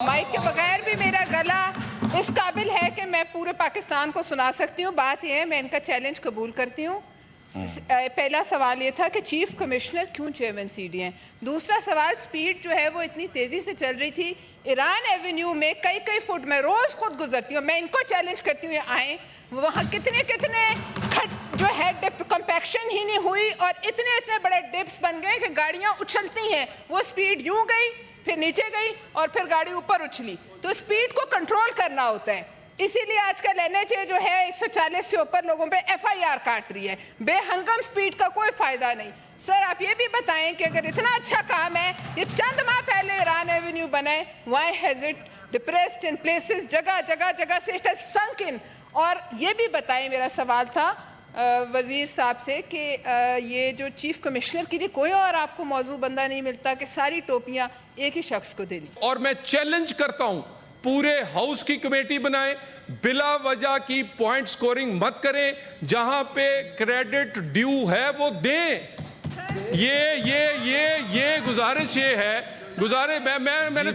Mic کے بغیر بھی میرا گلا اس قابل ہے کہ میں پورے پاکستان کو سنا سکتی ہوں. بات یہ ہے میں ان کا چیلنج قبول کرتی ہوں. پہلا سوال یہ تھا کہ چیف کمشنر کیوں چیئرمین سی ڈی ہیں. دوسرا سوال سپیڈ جو ہے وہ اتنی تیزی سے چل رہی تھی ایران ایونیو میں کئی فٹ میں روز خود گزرتی ہوں. میں ان کو چیلنج کرتی ہوں یہ آئیں وہاں کتنے جو ہے کمپیکشن ہی نہیں ہوئی اور اتنے بڑے ڈپس بن گئے کہ گاڑیاں اچھلتی ہیں. وہ سپیڈ یوں گئی پھر نیچے گئی اور پھر گاڑی اوپر اچھلی. تو سپیڈ کو کنٹرول کرنا ہوتا ہے. اسی لیے آج کل این ایچ اے جو ہے 140 سے اوپر لوگوں پہ ایف آئی آر کاٹ رہی ہے. بے ہنگم سپیڈ کا کوئی فائدہ نہیں. سر آپ یہ بھی بتائیں کہ اگر اتنا اچھا کام ہے یہ چند ماہ پہلے ایران ایونیو بنائے, why has it depressed in places, جگہ سے اٹ ہیز سنک ان. اور یہ بھی بتائیں, میرا سوال تھا وزیر صاحب سے کہ یہ جو چیف کمشنر کے لیے کوئی اور آپ کو موضوع بندہ نہیں ملتا کہ ساری ٹوپیاں ایک ہی شخص کو دینی. اور میں چیلنج کرتا ہوں پورے ہاؤس کی کمیٹی بنائیں, بلا وجہ کی پوائنٹ سکورنگ مت کریں, جہاں پہ کریڈٹ ڈیو ہے وہ دیں. یہ گزارش یہ ہے. میں نے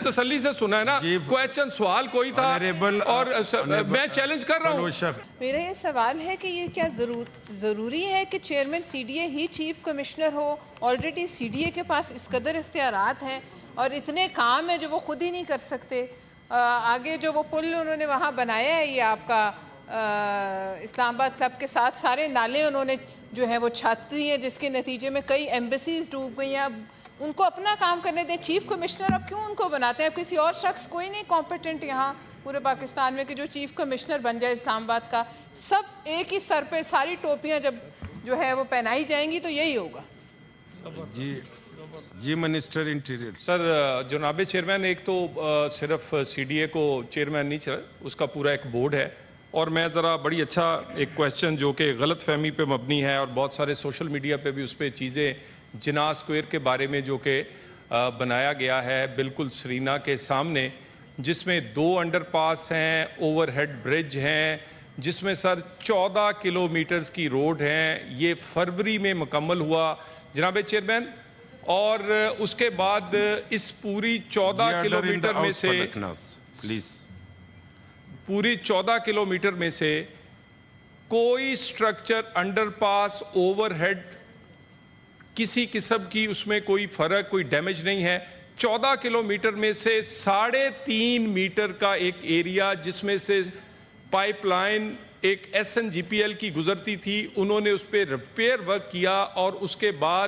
تسلی سے سنا ہے نا, کویسچن سوال کوئی تھا اور میں چیلنج کر رہا ہوں. میرا یہ سوال ہے کہ یہ کیا ضروری ہے کہ چیئرمین سی ڈی اے ہی چیف کمشنر ہو؟ آلریڈی سی ڈی اے کے پاس اس قدر اختیارات ہیں اور اتنے کام ہیں جو وہ خود ہی نہیں کر سکتے. آگے جو وہ پل انہوں نے وہاں بنایا ہے یہ آپ کا اسلام آباد کلب کے ساتھ, سارے نالے انہوں نے جو ہے وہ چھات دی ہیں جس کے نتیجے میں کئی ایمبیسیز ڈوب گئی ہیں. اب ان کو اپنا کام کرنے دیں. چیف کمشنر اب کیوں ان کو بناتے ہیں؟ اب کسی اور شخص کوئی نہیں کمپیٹنٹ یہاں پورے پاکستان میں کہ جو چیف کمشنر بن جائے اسلام آباد کا. سب ایک ہی سر پہ ساری ٹوپیاں جب جو ہے وہ پہنائی جائیں گی تو یہی ہوگا. جی منسٹر انٹیریئر. سر جناب چیئرمین, ایک تو صرف سی ڈی اے کو چیئرمین نہیں چلا, اس کا پورا ایک بورڈ ہے. اور میں ذرا بڑی اچھا ایک کویسچن جو کہ غلط فہمی پہ مبنی ہے اور بہت سارے سوشل میڈیا پہ بھی اس پہ چیزیں جناح اسکوائر کے بارے میں جو کہ بنایا گیا ہے بالکل سرینا کے سامنے, جس میں 2 انڈر پاس ہیں, اوور ہیڈ برج ہیں, جس میں سر 14 کلومیٹرز کی روڈ ہیں. یہ فروری میں مکمل ہوا جناب چیئرمین. اور اس کے بعد اس پوری 14 کلومیٹر میں سے پوری 14 کلومیٹر میں سے کوئی سٹرکچر, انڈر پاس, اوور ہیڈ کسی قسم کی اس میں کوئی فرق, کوئی ڈیمیج نہیں ہے. 14 کلومیٹر میں سے 3.5 میٹر کا ایک ایریا جس میں سے پائپ لائن ایک S N G P L کی گزرتی تھی, انہوں نے اس پہ ریپیئر ورک کیا. اور اس کے بعد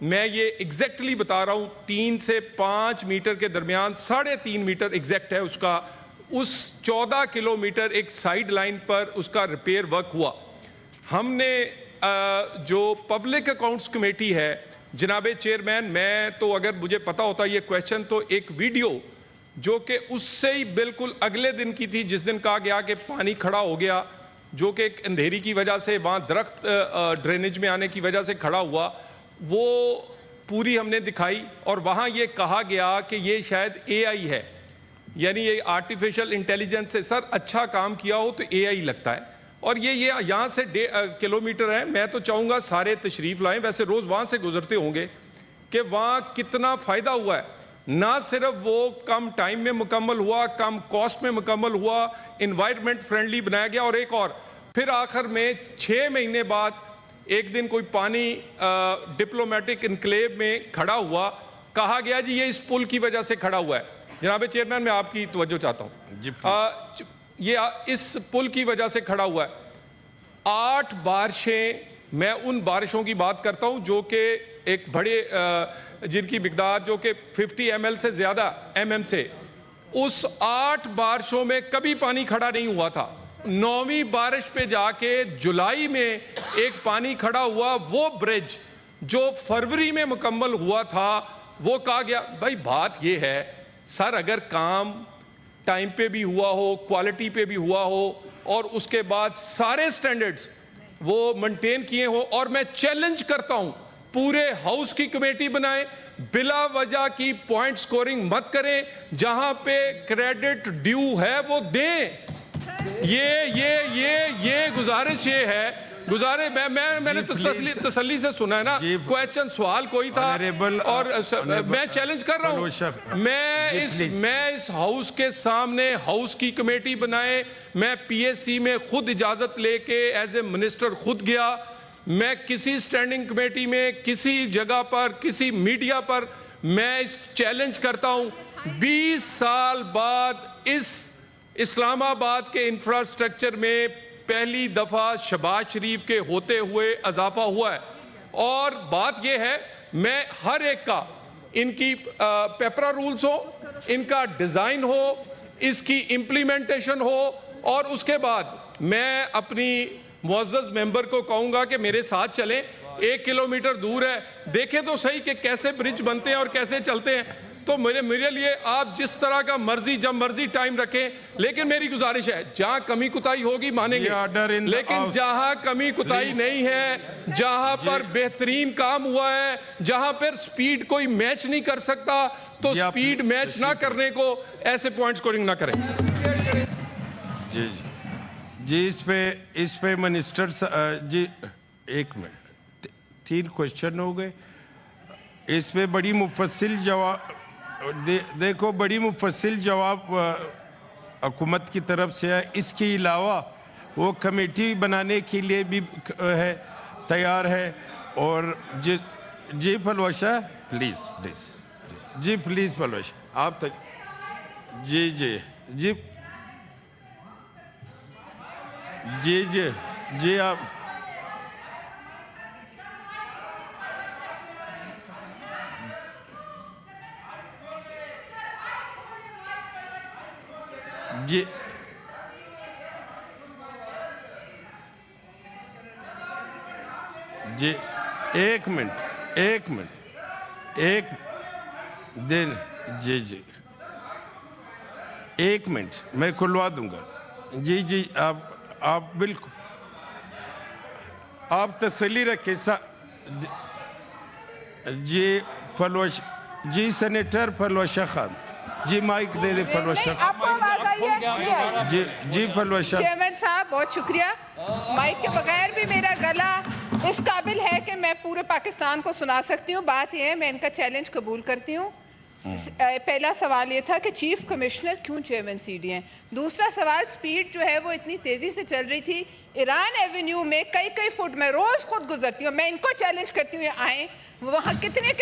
میں یہ ایگزیکٹلی بتا رہا ہوں 3 سے 5 میٹر کے درمیان 3.5 میٹر ایگزیکٹ ہے اس کا. اس 14 کلومیٹر ایک سائیڈ لائن پر اس کا ریپیئر ورک ہوا. ہم نے جو پبلک اکاؤنٹس کمیٹی ہے جناب چیئرمین, میں تو اگر مجھے پتا ہوتا یہ کویسچن تو ایک ویڈیو جو کہ اس سے ہی بالکل اگلے دن کی تھی جس دن کہا گیا کہ پانی کھڑا ہو گیا, جو کہ ایک اندھیری کی وجہ سے وہاں درخت ڈرینیج میں آنے کی وجہ سے کھڑا ہوا, وہ پوری ہم نے دکھائی. اور وہاں یہ کہا گیا کہ یہ شاید اے آئی ہے, یعنی یہ آرٹیفیشل انٹیلیجنس سے. سر اچھا کام کیا ہو تو اے آئی لگتا ہے. اور یہ یہاں سے کلومیٹر ہے. میں تو چاہوں گا سارے تشریف لائیں, ویسے روز وہاں سے گزرتے ہوں گے, کہ وہاں کتنا فائدہ ہوا ہے. نہ صرف وہ کم ٹائم میں مکمل ہوا, کم کاسٹ میں مکمل ہوا, انوائرمنٹ فرینڈلی بنایا گیا. اور ایک اور پھر آخر میں 6 مہینے بعد ایک دن کوئی پانی ڈپلومیٹک انکلیو میں کھڑا ہوا, کہا گیا جی یہ اس پل کی وجہ سے کھڑا ہوا ہے. جناب چیئرمین میں آپ کی توجہ چاہتا ہوں, یہ اس پل کی وجہ سے کھڑا ہوا ہے. 8 بارشیں, میں ان بارشوں کی بات کرتا ہوں جو کہ ایک بڑے جن کی مقدار جو کہ 50 ml سے زیادہ mm سے, اس 8 بارشوں میں کبھی پانی کھڑا نہیں ہوا تھا. 9ویں بارش پہ جا کے جولائی میں ایک پانی کھڑا ہوا. وہ برج جو فروری میں مکمل ہوا تھا, وہ کہا گیا بھائی بات یہ ہے سر, اگر کام ٹائم پہ بھی ہوا ہو, کوالٹی پہ بھی ہوا ہو, اور اس کے بعد سارے سٹینڈرڈز وہ مینٹین کیے ہوں, اور میں چیلنج کرتا ہوں پورے ہاؤس کی کمیٹی بنائیں, بلا وجہ کی پوائنٹ سکورنگ مت کریں, جہاں پہ کریڈٹ ڈیو ہے وہ دیں. یہ گزارش یہ ہے گزارے میں نے تسلی سے سنا ہے نا, کویشچن سوال کوئی تھا, اور میں چیلنج کر رہا ہوں, میں اس ہاؤس کے سامنے ہاؤس کی کمیٹی بنائے, میں پی ایس سی میں خود اجازت لے کے ایز اے منسٹر خود گیا, میں کسی سٹینڈنگ کمیٹی میں کسی جگہ پر کسی میڈیا پر میں اس چیلنج کرتا ہوں, 20 سال بعد اس اسلام آباد کے انفراسٹرکچر میں پہلی دفعہ شہباز شریف کے ہوتے ہوئے اضافہ ہوا ہے, اور بات یہ ہے میں ہر ایک کا, ان کی پیپرا رولز ہو, ان کا ڈیزائن ہو, اس کی امپلیمنٹیشن ہو, اور اس کے بعد میں اپنی معزز ممبر کو کہوں گا کہ میرے ساتھ چلیں, 1 کلومیٹر دور ہے, دیکھیں تو صحیح کہ کیسے برج بنتے ہیں اور کیسے چلتے ہیں. تو میرے لیے آپ جس طرح کا مرضی جب مرضی ٹائم رکھیں, لیکن میری گزارش ہے جہاں کمی کوتاہی ہوگی مانیں گے, لیکن جہاں کمی کوتاہی نہیں ہے, جہاں پر بہترین کام ہوا ہے, جہاں پر سپیڈ کوئی میچ نہیں کر سکتا, تو سپیڈ میچ نہ کرنے کو ایسے پوائنٹ سکورنگ نہ کریں. جی اس پہ منسٹر جی 1 منٹ, 3 کوشچن ہو گئے, اس پہ بڑی مفصل جواب دیکھو, بڑی مفصل جواب حکومت کی طرف سے ہے. اس کے علاوہ وہ کمیٹی بنانے کے لیے بھی ہے, تیار ہے. اور جی Palwasha please G please Palwasha آپ تک جی جی جی جی جی جی آپ جی جی 1 منٹ ایک دن جی 1 منٹ میں کھلوا دوں گا. جی آپ بالکل آپ تسلی رکھیں. جی فلوش جی سینیٹر فلوشا خان جی مائک دے دے فلوشا خان. جی فلوشا چیئرمین صاحب بہت شکریہ. مائک کے بغیر بھی میرا گلا اس قابل ہے کہ میں پورے پاکستان کو سنا سکتی ہوں. بات یہ ہے میں ان کا چیلنج قبول کرتی ہوں. پہلا سوال یہ تھا کہ چیف کمشنر کیوں چیئرمین سی ڈی ہیں. دوسرا سوال, سپیڈ جو ہے وہ اتنی تیزی سے چل رہی تھی ایران ایونیو میں, کئی فٹ میں روز خود گزرتی ہوں, میں ان کو چیلنج کرتی ہوں یہ آئیں, وہاں کتنے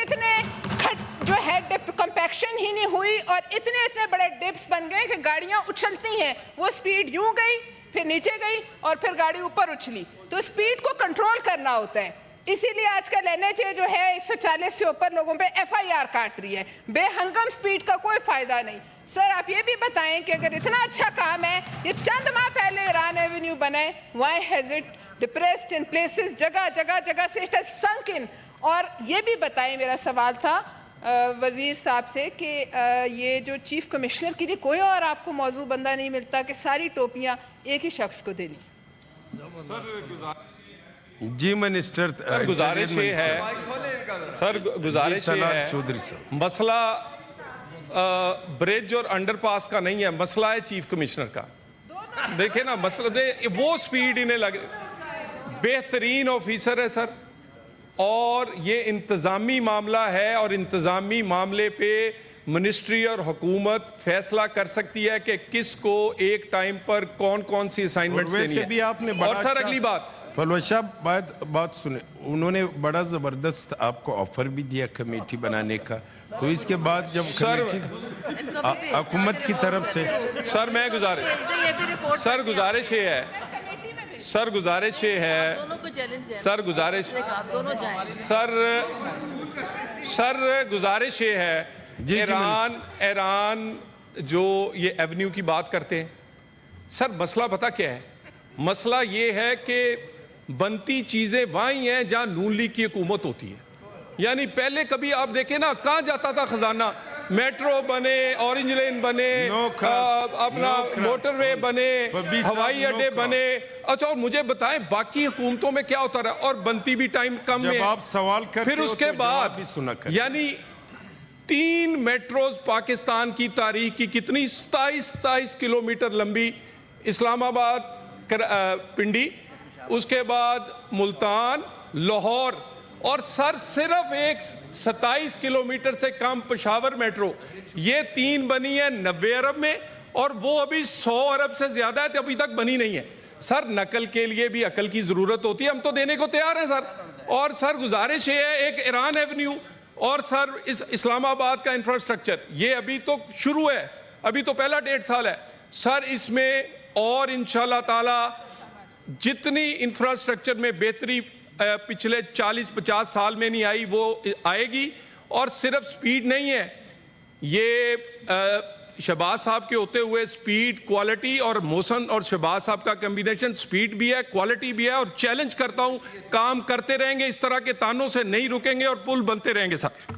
جو ہے کمپیکشن ہی نہیں ہوئی, اور اتنے بڑے ڈپس بن گئے کہ گاڑیاں اچھلتی ہیں. وہ سپیڈ یوں گئی پھر نیچے گئی اور پھر گاڑی اوپر اچھلی. تو سپیڈ کو کنٹرول کرنا ہوتا ہے, اسی لیے آج کل این ایچ اے جو ہے 140 سے اوپر لوگوں پہ ایف آئی آر کاٹ رہی ہے. بے ہنگم سپیڈ کا کوئی فائدہ نہیں. سر آپ یہ بھی بتائیں کہ اگر اتنا اچھا کام ہے, یہ چند ماہ پہلے ایران ایونیو بنے, why has it depressed in places, جگہ سے اٹ ہیز سنک ان. اور یہ بھی بتائیں, میرا سوال تھا وزیر صاحب سے کہ یہ جو چیف کمشنر کے لیے کوئی اور آپ کو موضوع بندہ نہیں ملتا کہ ساری ٹوپیاں ایک ہی شخص کو دینی. جی منسٹر گزارش یہ ہے سر, گزارش یہ ہے, مسئلہ برج اور انڈر پاس کا نہیں ہے, مسئلہ ہے چیف کمشنر کا. دیکھیں نا مسئلہ وہ سپیڈ انہیں لگ, بہترین آفیسر ہے سر, اور یہ انتظامی معاملہ ہے, اور انتظامی معاملے پہ منسٹری اور حکومت فیصلہ کر سکتی ہے کہ کس کو ایک ٹائم پر کون سی اسائنمنٹس دینی ہے. اور سر اگلی بات فلوشا بات سنیں, انہوں نے بڑا زبردست آپ کو آفر بھی دیا کمیٹی بنانے کا, تو اس کے بعد جب حکومت کی طرف سے گزارش یہ ہے ایران جو یہ ایونیو کی بات کرتے ہیں, سر مسئلہ پتہ کیا ہے؟ مسئلہ یہ ہے کہ بنتی چیزیں وہیں ہیں جہاں نون لیگ کی حکومت ہوتی ہے. یعنی پہلے کبھی آپ دیکھیں نا کہاں جاتا تھا خزانہ, میٹرو بنے, اورنج لین بنے, اپنا موٹر وے بنے, ہوائی اڈے بنے. اچھا اور مجھے بتائیں باقی حکومتوں میں کیا ہوتا رہا, اور بنتی بھی ٹائم کم میں, پھر اس کے بعد یعنی 3 میٹروز پاکستان کی تاریخ کی کتنی 27 کلومیٹر لمبی, اسلام آباد پنڈی, اس کے بعد ملتان، لاہور، اور سر صرف ایک 27 کلومیٹر سے کم پشاور میٹرو، یہ 3 بنی ہے 90 ارب میں، اور وہ ابھی 100 ارب سے زیادہ ہے تو ابھی تک بنی نہیں ہے۔ سر نقل کے لیے بھی عقل کی ضرورت ہوتی ہے، ہم تو دینے کو تیار ہیں سر۔ اور سر گزارش یہ ہے، ایک ایران ایونیو اور سر اسلام آباد کا انفراسٹرکچر، یہ ابھی تو شروع ہے، ابھی تو پہلا 1.5 سال ہے سر، اس میں اور انشاءاللہ تعالی جتنی انفراسٹرکچر میں بہتری پچھلے 40-50 سال میں نہیں آئی وہ آئے گی۔ اور صرف سپیڈ نہیں ہے، یہ شہباز صاحب کے ہوتے ہوئے سپیڈ، کوالٹی، اور محسن اور شہباز صاحب کا کمبینیشن سپیڈ بھی ہے، کوالٹی بھی ہے، اور چیلنج کرتا ہوں کام کرتے رہیں گے، اس طرح کے تانوں سے نہیں رکیں گے اور پل بنتے رہیں گے سر۔